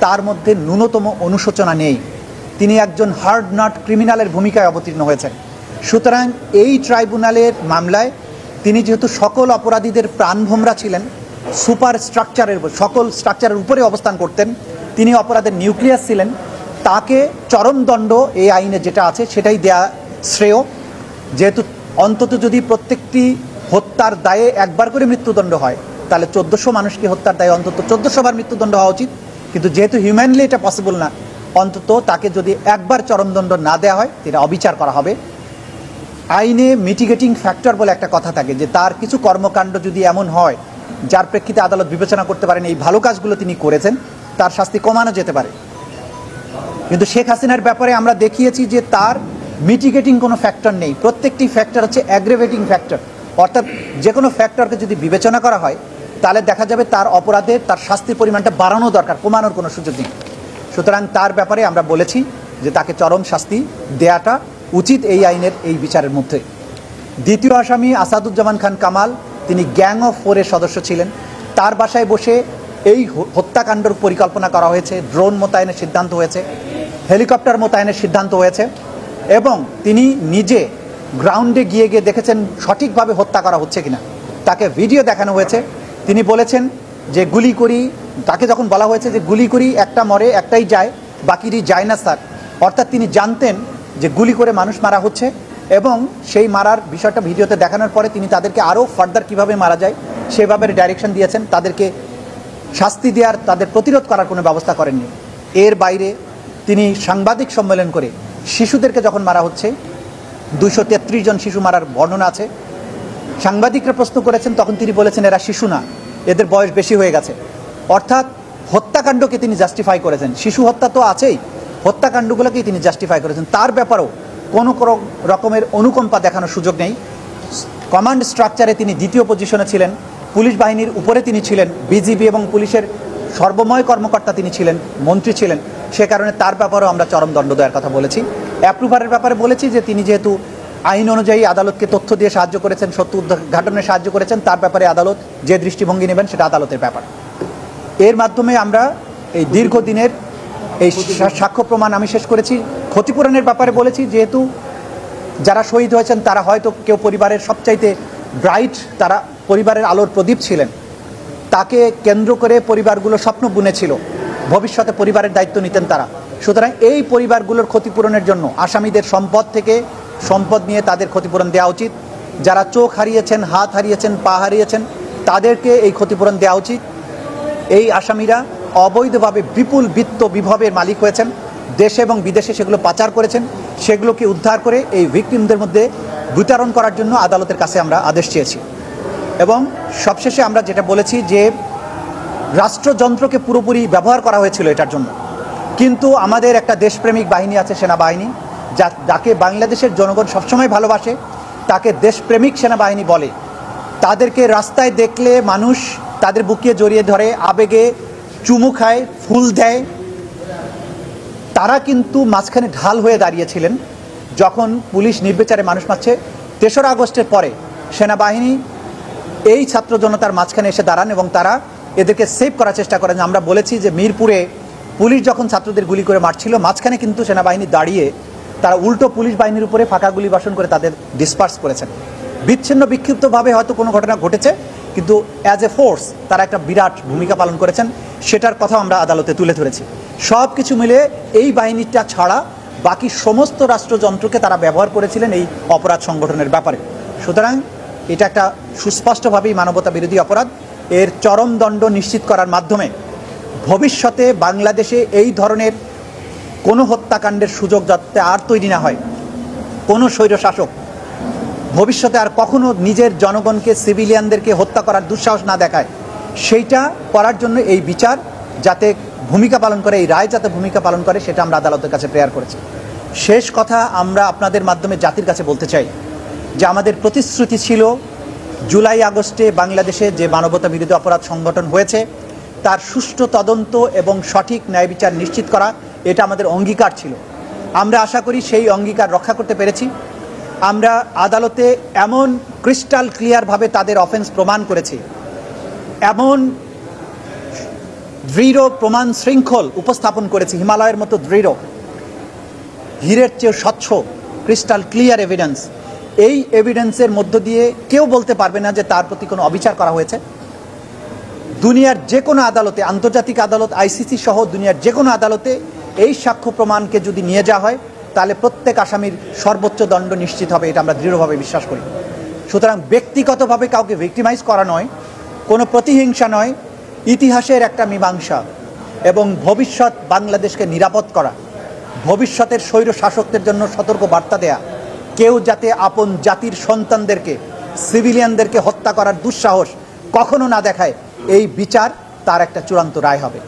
তার মধ্যে ন্যূনতম অনুশোচনা নেই। তিনি একজন হার্ড নট ক্রিমিনালের ভূমিকায় অবতীর্ণ হয়েছেন। সুতরাং এই ট্রাইব্যুনালের মামলায় তিনি যেহেতু সকল অপরাধীদের প্রাণভোমরা ছিলেন, সুপার স্ট্রাকচারের সকল স্ট্রাকচারের উপরে অবস্থান করতেন, তিনি অপরাধের নিউক্লিয়াস ছিলেন, তাকে চরম দণ্ড এই আইনে যেটা আছে সেটাই দেয়া শ্রেয়। যেহেতু অন্তত যদি প্রত্যেকটি হত্যার দায়ে একবার করে মৃত্যুদণ্ড হয়, তাহলে 1400 মানুষকে হত্যার দায়ে অন্তত 1400 বার মৃত্যুদণ্ড হওয়া উচিত। কিন্তু যেহেতু হিউম্যানলি এটা পসিবল না, অন্তত তাকে যদি একবার চরমদণ্ড না দেওয়া হয়, এটা অবিচার করা হবে। আইনে মিটিগেটিং ফ্যাক্টর বলে একটা কথা থাকে, যে তার কিছু কর্মকাণ্ড যদি এমন হয় যার প্রেক্ষিতে আদালত বিবেচনা করতে পারেন এই ভালো কাজগুলো তিনি করেছেন, তার শাস্তি কমানো যেতে পারে। কিন্তু শেখ হাসিনার ব্যাপারে আমরা দেখিয়েছি যে তার মিটিগেটিং কোনো ফ্যাক্টর নেই। প্রত্যেকটি ফ্যাক্টর হচ্ছে অ্যাগ্রেভেটিং ফ্যাক্টর। অর্থাৎ যে কোনো ফ্যাক্টরকে যদি বিবেচনা করা হয়, তাহলে দেখা যাবে তার অপরাধের তার শাস্তির পরিমাণটা বাড়ানো দরকার, কমানোর কোনো সুযোগ নেই। সুতরাং তার ব্যাপারে আমরা বলেছি যে তাকে চরম শাস্তি দেয়াটা উচিত এই আইনের এই বিচারের মধ্যে। দ্বিতীয় আসামি আসাদুজ্জামান খান কামাল, তিনি গ্যাং অফ 4-এর সদস্য ছিলেন। তার বাসায় বসে এই হত্যাকাণ্ডের পরিকল্পনা করা হয়েছে, ড্রোন মোতায়েনের সিদ্ধান্ত হয়েছে, হেলিকপ্টার মোতায়েনের সিদ্ধান্ত হয়েছে, এবং তিনি নিজে গ্রাউন্ডে গিয়ে গিয়ে দেখেছেন সঠিকভাবে হত্যা করা হচ্ছে কিনা। তাকে ভিডিও দেখানো হয়েছে। তিনি বলেছেন যে গুলি করি, তাকে যখন বলা হয়েছে যে গুলি করি, একটা মরে একটাই যায়, বাকিরই যায় না স্যার। অর্থাৎ তিনি জানতেন যে গুলি করে মানুষ মারা হচ্ছে, এবং সেই মারার বিষয়টা ভিডিওতে দেখানোর পরে তিনি তাদেরকে আরও ফার্দার কীভাবে মারা যায় সেভাবে ডাইরেকশন দিয়েছেন। তাদেরকে শাস্তি দেওয়ার, তাদের প্রতিরোধ করার কোনো ব্যবস্থা করেননি। এর বাইরে তিনি সাংবাদিক সম্মেলন করে শিশুদেরকে যখন মারা হচ্ছে, 233 জন শিশু মারার বর্ণনা আছে, সাংবাদিকরা প্রশ্ন করেছেন, তখন তিনি বলেছেন এরা শিশু না, এদের বয়স বেশি হয়ে গেছে। অর্থাৎ হত্যাকাণ্ডকে তিনি জাস্টিফাই করেছেন। শিশু হত্যা তো আছেই, হত্যাকাণ্ডগুলোকেই তিনি জাস্টিফাই করেছেন। তার ব্যাপারেও কোনো রকমের অনুকম্পা দেখানোর সুযোগ নেই। কমান্ড স্ট্রাকচারে তিনি দ্বিতীয় পজিশনে ছিলেন, পুলিশ বাহিনীর উপরে তিনি ছিলেন, বিজিবি এবং পুলিশের সর্বময় কর্মকর্তা তিনি ছিলেন, মন্ত্রী ছিলেন। সে কারণে তার ব্যাপারেও আমরা চরম দণ্ড দেওয়ার কথা বলেছি। অ্যাপ্রুভারের ব্যাপারে বলেছি যে তিনি যেহেতু আইন অনুযায়ী আদালতকে তথ্য দিয়ে সাহায্য করেছেন, সত্য উদ্ঘাটনে সাহায্য করেছেন, তার ব্যাপারে আদালত যে দৃষ্টিভঙ্গি নেবেন সেটা আদালতের ব্যাপার। এর মাধ্যমে আমরা এই দীর্ঘদিনের এই সাক্ষ্য প্রমাণ আমি শেষ করেছি। ক্ষতিপূরণের ব্যাপারে বলেছি, যেহেতু যারা শহীদ হয়েছেন তারা হয়তো কেউ পরিবারের সবচাইতে ব্রাইট, তারা পরিবারের আলোর প্রদীপ ছিলেন, তাকে কেন্দ্র করে পরিবারগুলো স্বপ্ন বুনেছিল ভবিষ্যতে পরিবারের দায়িত্ব নিতেন তারা। সুতরাং এই পরিবারগুলোর ক্ষতিপূরণের জন্য আসামিদের সম্পদ থেকে সম্পদ নিয়ে তাদের ক্ষতিপূরণ দেওয়া উচিত। যারা চোখ হারিয়েছেন, হাত হারিয়েছেন, পা হারিয়েছেন, তাদেরকে এই ক্ষতিপূরণ দেওয়া উচিত। এই আসামিরা অবৈধভাবে বিপুল বিত্ত বিভবের মালিক হয়েছেন, দেশে এবং বিদেশে সেগুলো পাচার করেছেন, সেগুলোকে উদ্ধার করে এই ভিকটিমদের মধ্যে বিতরণ করার জন্য আদালতের কাছে আমরা আদেশ চেয়েছি। এবং সবশেষে আমরা যেটা বলেছি যে রাষ্ট্রযন্ত্রকে পুরোপুরি ব্যবহার করা হয়েছিল এটার জন্য, কিন্তু আমাদের একটা দেশপ্রেমিক বাহিনী আছে, সেনাবাহিনী, যাকে বাংলাদেশের জনগণ সবসময় ভালোবাসে, তাকে দেশপ্রেমিক সেনাবাহিনী বলে। তাদেরকে রাস্তায় দেখলে মানুষ তাদের বুকে জড়িয়ে ধরে, আবেগে চুমু খায়, ফুল দেয়। তারা কিন্তু মাঝখানে ঢাল হয়ে দাঁড়িয়েছিলেন যখন পুলিশ নির্বিচারে মানুষ মারছে। 3রা আগস্টের পরে সেনাবাহিনী এই ছাত্র জনতার মাঝখানে এসে দাঁড়ান এবং তারা এদেরকে সেভ করার চেষ্টা করেন। আমরা বলেছি যে মিরপুরে পুলিশ যখন ছাত্রদের গুলি করে মারছিল, মাঝখানে কিন্তু সেনাবাহিনী দাঁড়িয়ে তারা উল্টো পুলিশ বাহিনীর উপরে ফাঁকা গুলি বর্ষণ করে তাদের ডিসপার্স করেছেন। বিচ্ছিন্ন বিক্ষিপ্তভাবে হয়তো কোনো ঘটনা ঘটেছে, কিন্তু অ্যাজ এ ফোর্স তারা একটা বিরাট ভূমিকা পালন করেছেন, সেটার কথা আমরা আদালতে তুলে ধরেছি। সব কিছু মিলে এই বাহিনীটা ছাড়া বাকি সমস্ত রাষ্ট্রযন্ত্রকে তারা ব্যবহার করেছিলেন এই অপরাধ সংগঠনের ব্যাপারে। সুতরাং এটা একটা সুস্পষ্টভাবেই মানবতা বিরোধী অপরাধ। এর চরম দণ্ড নিশ্চিত করার মাধ্যমে ভবিষ্যতে বাংলাদেশে এই ধরনের কোনো হত্যাকাণ্ডের সুযোগ যাতে আর তৈরি না হয়, কোনো স্বৈরশাসক ভবিষ্যতে আর কখনো নিজের জনগণকে, সিভিলিয়ানদেরকে হত্যা করার দুঃসাহস না দেখায়, সেইটা করার জন্য এই বিচার যাতে ভূমিকা পালন করে, এই রায় যাতে ভূমিকা পালন করে, সেটা আমরা আদালতের কাছে প্রেয়ার করেছি। শেষ কথা আমরা আপনাদের মাধ্যমে জাতির কাছে বলতে চাই যে আমাদের প্রতিশ্রুতি ছিল জুলাই আগস্টে বাংলাদেশে যে মানবতা বিরোধী অপরাধ সংগঠন হয়েছে তার সুষ্ঠু তদন্ত এবং সঠিক ন্যায় বিচার নিশ্চিত করা, এটা আমাদের অঙ্গীকার ছিল। আমরা আশা করি সেই অঙ্গীকার রক্ষা করতে পেরেছি। আমরা আদালতে এমন ক্রিস্টাল ক্লিয়ারভাবে তাদের অফেন্স প্রমাণ করেছি, এমন দৃঢ় প্রমাণ শৃঙ্খল উপস্থাপন করেছি, হিমালয়ের মতো দৃঢ়, হীরের চেয়ে স্বচ্ছ, ক্রিস্টাল ক্লিয়ার এভিডেন্স। এই এভিডেন্সের মধ্য দিয়ে কেউ বলতে পারবে না যে তার প্রতি কোনো অবিচার করা হয়েছে। দুনিয়ার যে কোনো আদালতে, আন্তর্জাতিক আদালত, আইসিসি সহ দুনিয়ার যে কোনো আদালতে এই সাক্ষ্য প্রমাণকে যদি নিয়ে যাওয়া হয় তাহলে প্রত্যেক আসামির সর্বোচ্চ দণ্ড নিশ্চিত হবে, এটা আমরা দৃঢ়ভাবে বিশ্বাস করি। সুতরাং ব্যক্তিগতভাবে কাউকে ভিক্টিমাইজ করা নয়, কোনো প্রতিহিংসা নয়, ইতিহাসের একটা মীমাংসা এবং ভবিষ্যৎ বাংলাদেশকে নিরাপদ করা, ভবিষ্যতের স্বৈর শাসকদের জন্য সতর্ক বার্তা দেয়া, কেউ যাতে আপন জাতির সন্তানদেরকে, সিভিলিয়ানদেরকে হত্যা করার দুঃসাহস কখনো না দেখায়, এই বিচার তার একটা চূড়ান্ত রায় হবে।